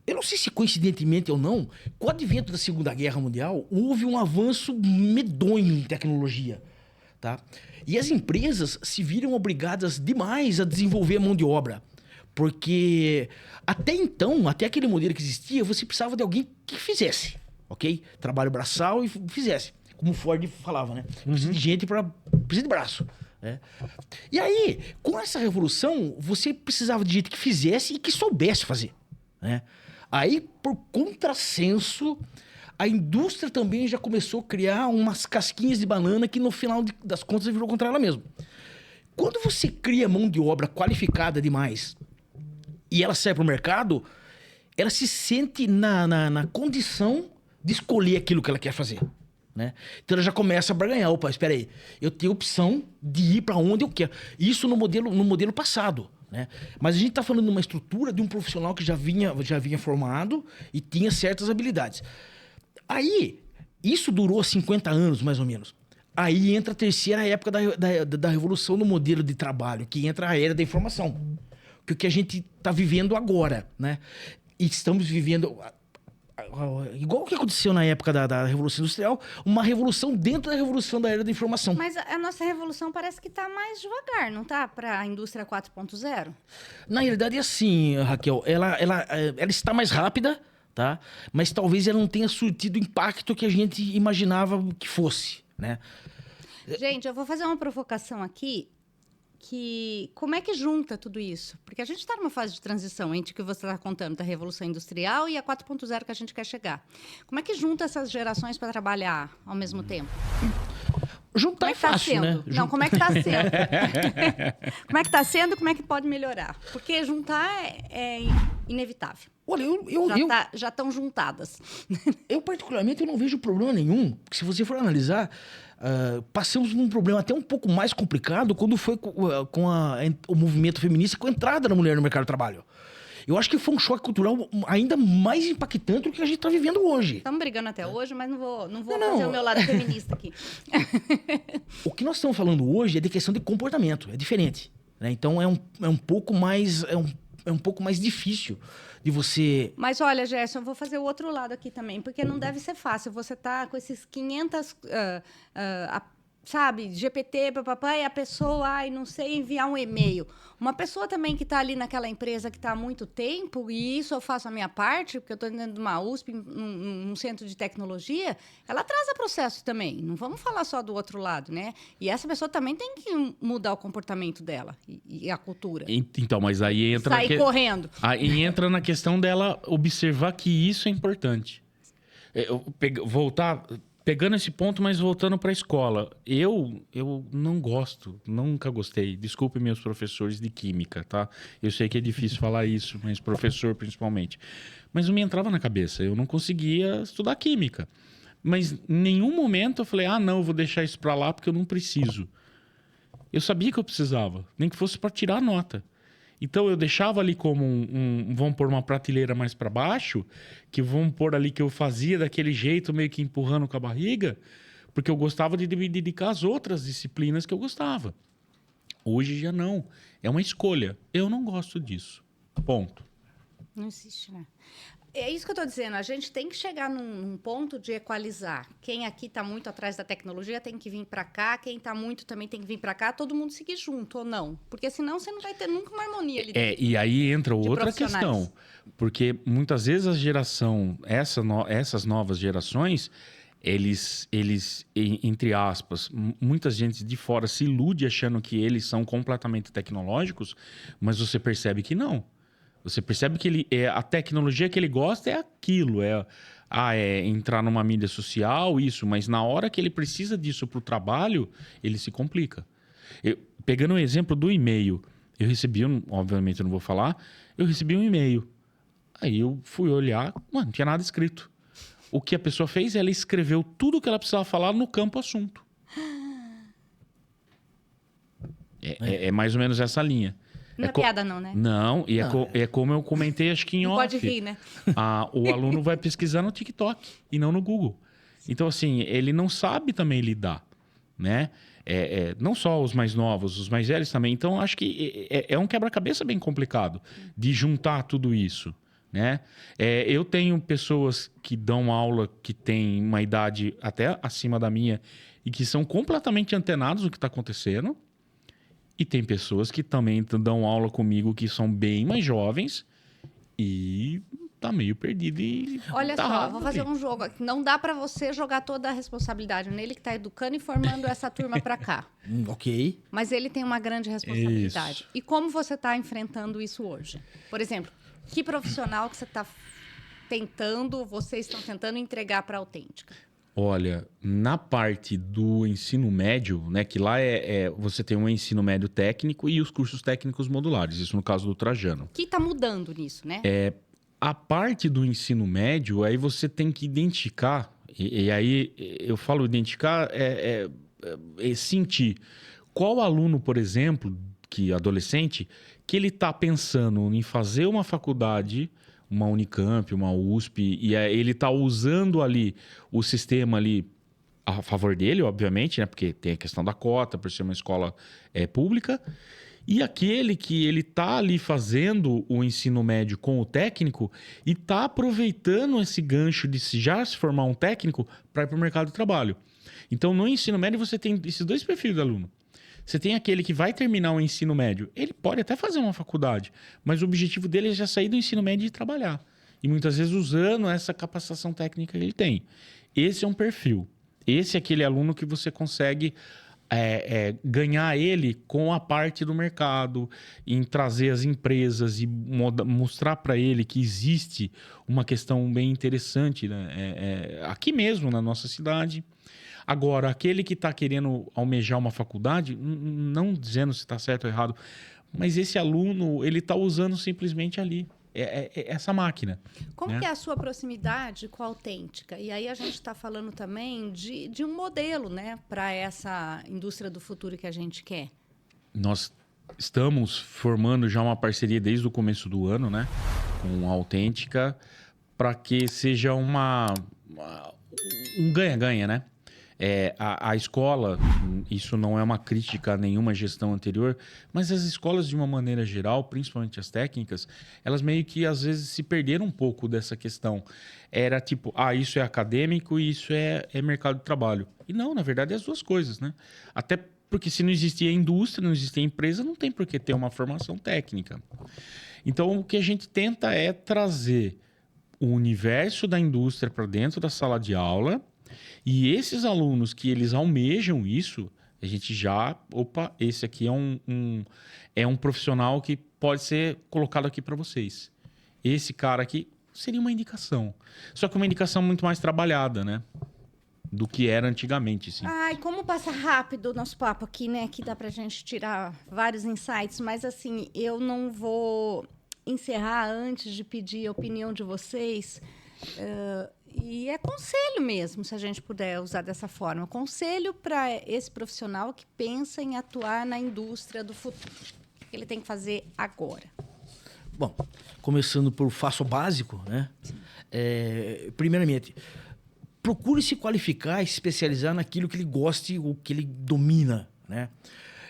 eu não sei se coincidentemente ou não, com o advento da Segunda Guerra Mundial, houve um avanço medonho em tecnologia. Tá? E as empresas se viram obrigadas demais a desenvolver a mão de obra. Porque até então, até aquele modelo que existia, você precisava de alguém que fizesse, ok? Trabalho braçal e fizesse. Como o Ford falava, né? Precisa de gente precisa de braço. Né? E aí, com essa revolução, você precisava de gente que fizesse e que soubesse fazer. Né? Aí, por contrassenso, a indústria também já começou a criar umas casquinhas de banana que no final das contas virou contra ela mesma. Quando você cria mão de obra qualificada demais e ela sai para o mercado, ela se sente na condição de escolher aquilo que ela quer fazer. Né? Então ela já começa a barganhar. Opa, espera aí, eu tenho opção de ir para onde eu quero. Isso no modelo passado. Né? Mas a gente está falando de uma estrutura de um profissional que já vinha formado e tinha certas habilidades. Aí, isso durou 50 anos, mais ou menos. Aí entra a terceira época da revolução no modelo de trabalho, que entra a era da informação. Que é o que a gente está vivendo agora, né? E estamos vivendo... igual o que aconteceu na época da Revolução Industrial, uma revolução dentro da revolução da era da informação. Mas a nossa revolução parece que está mais devagar, não está? Para a indústria 4.0? Na realidade é assim, Raquel. Ela está mais rápida, tá? Mas talvez ela não tenha surtido o impacto que a gente imaginava que fosse, né? Gente, eu vou fazer uma provocação aqui. Como é que junta tudo isso? Porque a gente está numa fase de transição entre o que você está contando da Revolução Industrial e a 4.0 que a gente quer chegar. Como é que junta essas gerações para trabalhar ao mesmo tempo? Juntar é fácil, né? Não, como é que está sendo? Como é que está sendo? Como é que pode melhorar? Porque juntar é inevitável. Olha, já estão juntadas. Eu, particularmente, eu não vejo problema nenhum. Porque se você for analisar... passamos num problema até um pouco mais complicado quando foi com o movimento feminista, com a entrada da mulher no mercado de trabalho. Eu acho que foi um choque cultural ainda mais impactante do que a gente está vivendo hoje. Estamos brigando até hoje, mas não vou fazer o meu lado feminista aqui. O que nós estamos falando hoje é de questão de comportamento, é diferente. Né? Então é um pouco mais difícil de você... Mas olha, Gerson, eu vou fazer o outro lado aqui também, porque não deve ser fácil. Você tá com esses 500, sabe, GPT, papapá, e a pessoa, não sei enviar um e-mail. Uma pessoa também que está ali naquela empresa que está há muito tempo, e isso eu faço a minha parte, porque eu estou dentro de uma USP, num centro de tecnologia, ela atrasa processo também. Não vamos falar só do outro lado, né? E essa pessoa também tem que mudar o comportamento dela e a cultura. Então, mas aí entra... Sair correndo. Aí entra na questão dela observar que isso é importante. Pegando esse ponto, mas voltando para a escola. Eu não gosto, nunca gostei. Desculpe meus professores de química, tá? Eu sei que é difícil falar isso, mas professor principalmente. Mas não me entrava na cabeça. Eu não conseguia estudar química. Mas em nenhum momento eu falei, não, eu vou deixar isso para lá porque eu não preciso. Eu sabia que eu precisava, nem que fosse para tirar a nota. Então, eu deixava ali como vamos pôr uma prateleira mais para baixo, que vamos pôr ali que eu fazia daquele jeito, meio que empurrando com a barriga, porque eu gostava de me dedicar às outras disciplinas que eu gostava. Hoje já não. É uma escolha. Eu não gosto disso. Ponto. Não existe, né? É isso que eu estou dizendo. A gente tem que chegar num ponto de equalizar. Quem aqui está muito atrás da tecnologia tem que vir para cá. Quem está muito também tem que vir para cá. Todo mundo seguir junto ou não. Porque senão você não vai ter nunca uma harmonia ali dentro. E aí entra outra questão. Porque muitas vezes a geração, essas novas gerações, eles, entre aspas, muita gente de fora se ilude achando que eles são completamente tecnológicos, mas você percebe que não. Você percebe que a tecnologia que ele gosta é aquilo, é entrar numa mídia social, isso, mas na hora que ele precisa disso para o trabalho, ele se complica. Pegando o exemplo do e-mail, eu recebi, obviamente eu não vou falar, eu recebi um e-mail. Aí eu fui olhar, não tinha nada escrito. O que a pessoa fez, ela escreveu tudo o que ela precisava falar no campo assunto. É mais ou menos essa linha. Não é piada não, né? Não, e é como eu comentei, acho que em não off. Pode rir, né? O aluno vai pesquisar no TikTok e não no Google. Então, assim, ele não sabe também lidar, né? Não só os mais novos, os mais velhos também. Então, acho que é um quebra-cabeça bem complicado de juntar tudo isso, né? Eu tenho pessoas que dão aula que têm uma idade até acima da minha e que são completamente antenados do que está acontecendo. E tem pessoas que também dão aula comigo que são bem mais jovens e tá meio perdido e olha tá só, raro vou fazer também. um jogo aqui. Não dá para você jogar toda a responsabilidade nele que tá educando e formando essa turma para cá. Ok. Mas ele tem uma grande responsabilidade. Isso. E como você está enfrentando isso hoje? Por exemplo, que profissional que você está vocês estão tentando entregar para a Autêntica? Olha, na parte do ensino médio, né, que lá você tem um ensino médio técnico e os cursos técnicos modulares, isso no caso do Trajano. O que está mudando nisso, né? A parte do ensino médio, aí você tem que identificar, e aí eu falo identificar, sentir qual aluno, por exemplo, que adolescente, que ele está pensando em fazer uma faculdade, uma Unicamp, uma USP, e ele está usando ali o sistema ali a favor dele, obviamente, né? Porque tem a questão da cota, por ser uma escola pública. E aquele que ele está ali fazendo o ensino médio com o técnico e está aproveitando esse gancho de já se formar um técnico para ir para o mercado de trabalho. Então, no ensino médio, você tem esses dois perfis de aluno. Você tem aquele que vai terminar o ensino médio. Ele pode até fazer uma faculdade, mas o objetivo dele é já sair do ensino médio e trabalhar. E muitas vezes usando essa capacitação técnica que ele tem. Esse é um perfil. Esse é aquele aluno que você consegue ganhar ele com a parte do mercado, em trazer as empresas e mostrar para ele que existe uma questão bem interessante, né? Aqui mesmo na nossa cidade. Agora, aquele que está querendo almejar uma faculdade, não dizendo se está certo ou errado, mas esse aluno, ele está usando simplesmente ali essa máquina. Como né? que é a sua proximidade com a Autêntica? E aí a gente está falando também de um modelo, né, para essa indústria do futuro que a gente quer. Nós estamos formando já uma parceria desde o começo do ano, né, com a Autêntica, para que seja um ganha-ganha, né? A escola, isso não é uma crítica a nenhuma gestão anterior, mas as escolas, de uma maneira geral, principalmente as técnicas, elas meio que, às vezes, se perderam um pouco dessa questão. Era tipo, isso é acadêmico e isso é mercado de trabalho. E não, na verdade, é as duas coisas, né? Até porque se não existia indústria, não existia empresa, não tem por que ter uma formação técnica. Então, o que a gente tenta é trazer o universo da indústria para dentro da sala de aula. E esses alunos que eles almejam isso, a gente já... Opa, esse aqui é um profissional que pode ser colocado aqui para vocês. Esse cara aqui seria uma indicação. Só que uma indicação muito mais trabalhada, né? Do que era antigamente, sim. Ai, como passa rápido o nosso papo aqui, né? Que dá pra gente tirar vários insights. Mas, assim, eu não vou encerrar antes de pedir a opinião de vocês... E é conselho mesmo, se a gente puder usar dessa forma. Conselho para esse profissional que pensa em atuar na indústria do futuro. O que ele tem que fazer agora? Bom, começando por faço básico, né? Primeiramente, procure se qualificar e se especializar naquilo que ele goste ou que ele domina, né?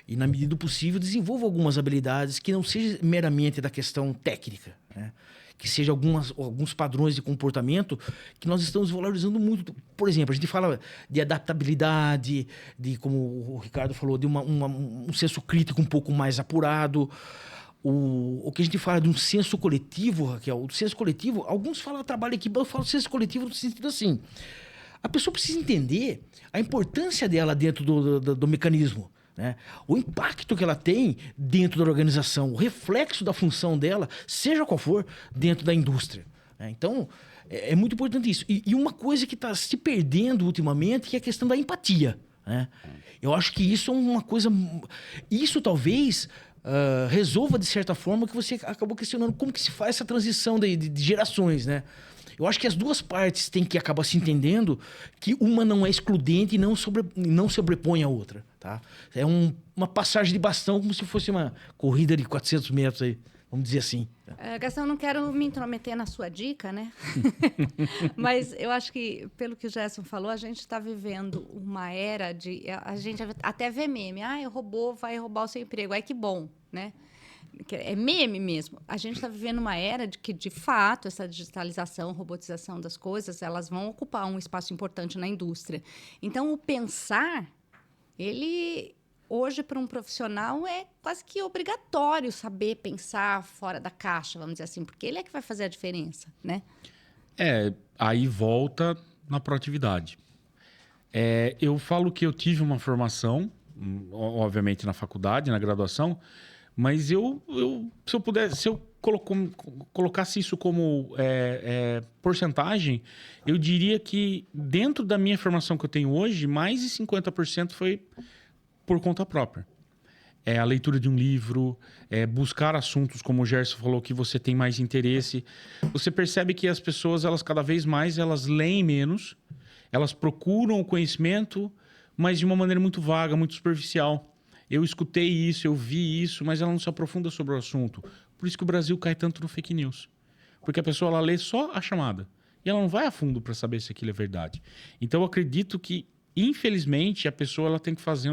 E, na medida do possível, desenvolva algumas habilidades que não sejam meramente da questão técnica, né? Que sejam alguns padrões de comportamento que nós estamos valorizando muito. Por exemplo, a gente fala de adaptabilidade, de, como o Ricardo falou, de um senso crítico um pouco mais apurado. O que a gente fala de um senso coletivo, Raquel, o senso coletivo, alguns falam trabalho em equipe, eu falo senso coletivo no sentido assim, a pessoa precisa entender a importância dela dentro do mecanismo, né? O impacto que ela tem dentro da organização, o reflexo da função dela, seja qual for, dentro da indústria, né? Então, é muito importante isso. E uma coisa que está se perdendo ultimamente, que é a questão da empatia, né? Eu acho que isso é uma coisa... Isso talvez resolva, de certa forma, que você acabou questionando como que se faz essa transição de gerações, né? Eu acho que as duas partes têm que acabar se entendendo que uma não é excludente e não sobrepõe a outra, tá? É uma passagem de bastão, como se fosse uma corrida de 400 metros aí, vamos dizer assim. Gastão, eu não quero me intrometer na sua dica, né? Mas eu acho que, pelo que o Gerson falou, a gente está vivendo uma era de... A gente até vê meme. O robô vai roubar o seu emprego. Ai, que bom, né? É meme mesmo. A gente está vivendo uma era de que, de fato, essa digitalização, robotização das coisas, elas vão ocupar um espaço importante na indústria. Então, o pensar, ele... Hoje, para um profissional, é quase que obrigatório saber pensar fora da caixa, vamos dizer assim, porque ele é que vai fazer a diferença, né? Aí volta na proatividade. Eu falo que eu tive uma formação, obviamente na faculdade, na graduação, mas se eu colocasse isso como porcentagem, eu diria que dentro da minha formação que eu tenho hoje, mais de 50% foi por conta própria. A leitura de um livro, buscar assuntos, como o Gerson falou, que você tem mais interesse. Você percebe que as pessoas, elas cada vez mais, elas leem menos, elas procuram o conhecimento, mas de uma maneira muito vaga, muito superficial. Eu escutei isso, eu vi isso, mas ela não se aprofunda sobre o assunto. Por isso que o Brasil cai tanto no fake news. Porque a pessoa, ela lê só a chamada. E ela não vai a fundo para saber se aquilo é verdade. Então, eu acredito que, infelizmente, a pessoa ela tem que fazer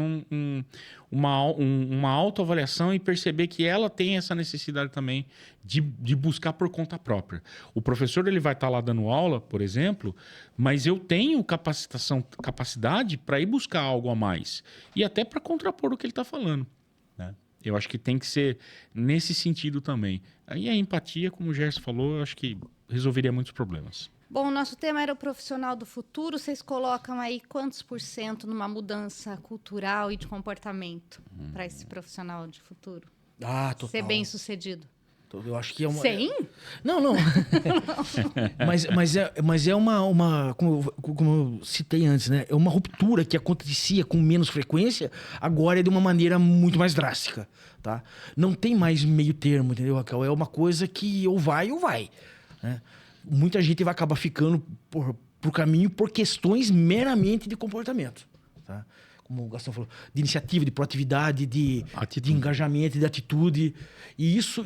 uma autoavaliação e perceber que ela tem essa necessidade também de buscar por conta própria. O professor ele vai estar lá dando aula, por exemplo, mas eu tenho capacidade para ir buscar algo a mais e até para contrapor o que ele está falando, né? Eu acho que tem que ser nesse sentido também. Aí a empatia, como o Gerson falou, eu acho que resolveria muitos problemas. Bom, o nosso tema era o profissional do futuro. Vocês colocam aí quantos % numa mudança cultural e de comportamento para esse profissional de futuro? Total. Ser bem-sucedido. Eu acho que é uma... 100? Não. mas é uma como eu citei antes, né? É uma ruptura que acontecia com menos frequência, agora é de uma maneira muito mais drástica, tá? Não tem mais meio termo, entendeu, Raquel? É uma coisa que ou vai, né? Muita gente vai acabar ficando por caminho por questões meramente de comportamento, tá? Como o Gastão falou, de iniciativa, de proatividade, de engajamento, de atitude. E isso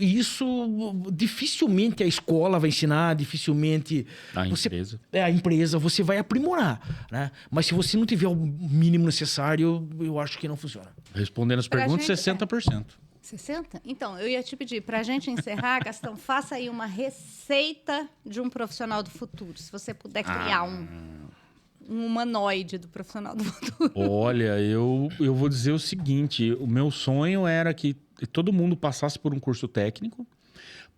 dificilmente a escola vai ensinar, dificilmente... A empresa, você vai aprimorar, né? Mas se você não tiver o mínimo necessário, eu acho que não funciona. Respondendo as perguntas, 60%. 60? Então, eu ia te pedir, para a gente encerrar, Gastão, faça aí uma receita de um profissional do futuro. Se você puder criar um humanoide do profissional do futuro. Olha, eu vou dizer o seguinte, o meu sonho era que todo mundo passasse por um curso técnico,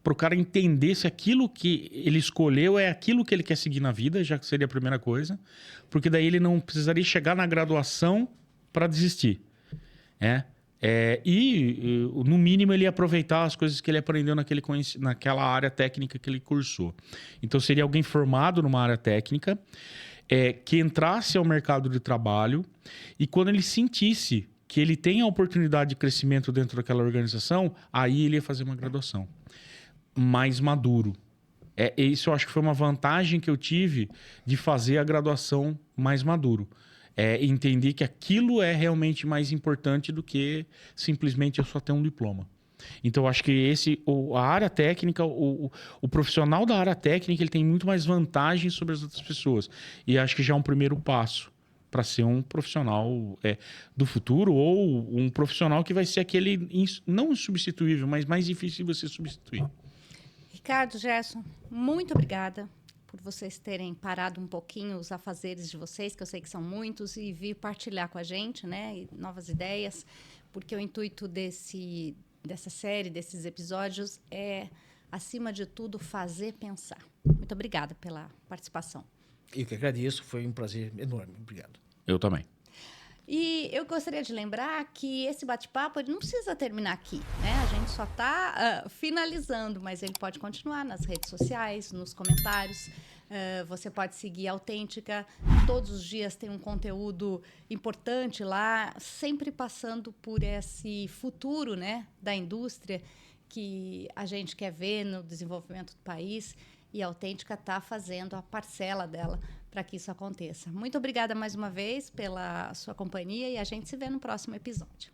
para o cara entender se aquilo que ele escolheu é aquilo que ele quer seguir na vida, já que seria a primeira coisa, porque daí ele não precisaria chegar na graduação para desistir, e, no mínimo, ele ia aproveitar as coisas que ele aprendeu naquela área técnica que ele cursou. Então, seria alguém formado numa área técnica, que entrasse ao mercado de trabalho e quando ele sentisse que ele tem a oportunidade de crescimento dentro daquela organização, aí ele ia fazer uma graduação. Mais maduro. Isso eu acho que foi uma vantagem que eu tive de fazer a graduação mais maduro. Entender que aquilo é realmente mais importante do que simplesmente eu só ter um diploma. Então, eu acho que a área técnica, o profissional da área técnica, ele tem muito mais vantagens sobre as outras pessoas. E acho que já é um primeiro passo para ser um profissional do futuro ou um profissional que vai ser aquele não insubstituível, mas mais difícil de você substituir. Ricardo, Gerson, muito obrigada por vocês terem parado um pouquinho os afazeres de vocês, que eu sei que são muitos, e vir partilhar com a gente, né, e novas ideias, porque o intuito dessa série, desses episódios, é, acima de tudo, fazer pensar. Muito obrigada pela participação. Eu que agradeço, foi um prazer enorme. Obrigado. Eu também. E eu gostaria de lembrar que esse bate-papo ele não precisa terminar aqui, né? A gente só está finalizando, mas ele pode continuar nas redes sociais, nos comentários. Você pode seguir a Autêntica. Todos os dias tem um conteúdo importante lá, sempre passando por esse futuro, né, da indústria que a gente quer ver no desenvolvimento do país. E a Autêntica está fazendo a parcela dela para que isso aconteça. Muito obrigada mais uma vez pela sua companhia e a gente se vê no próximo episódio.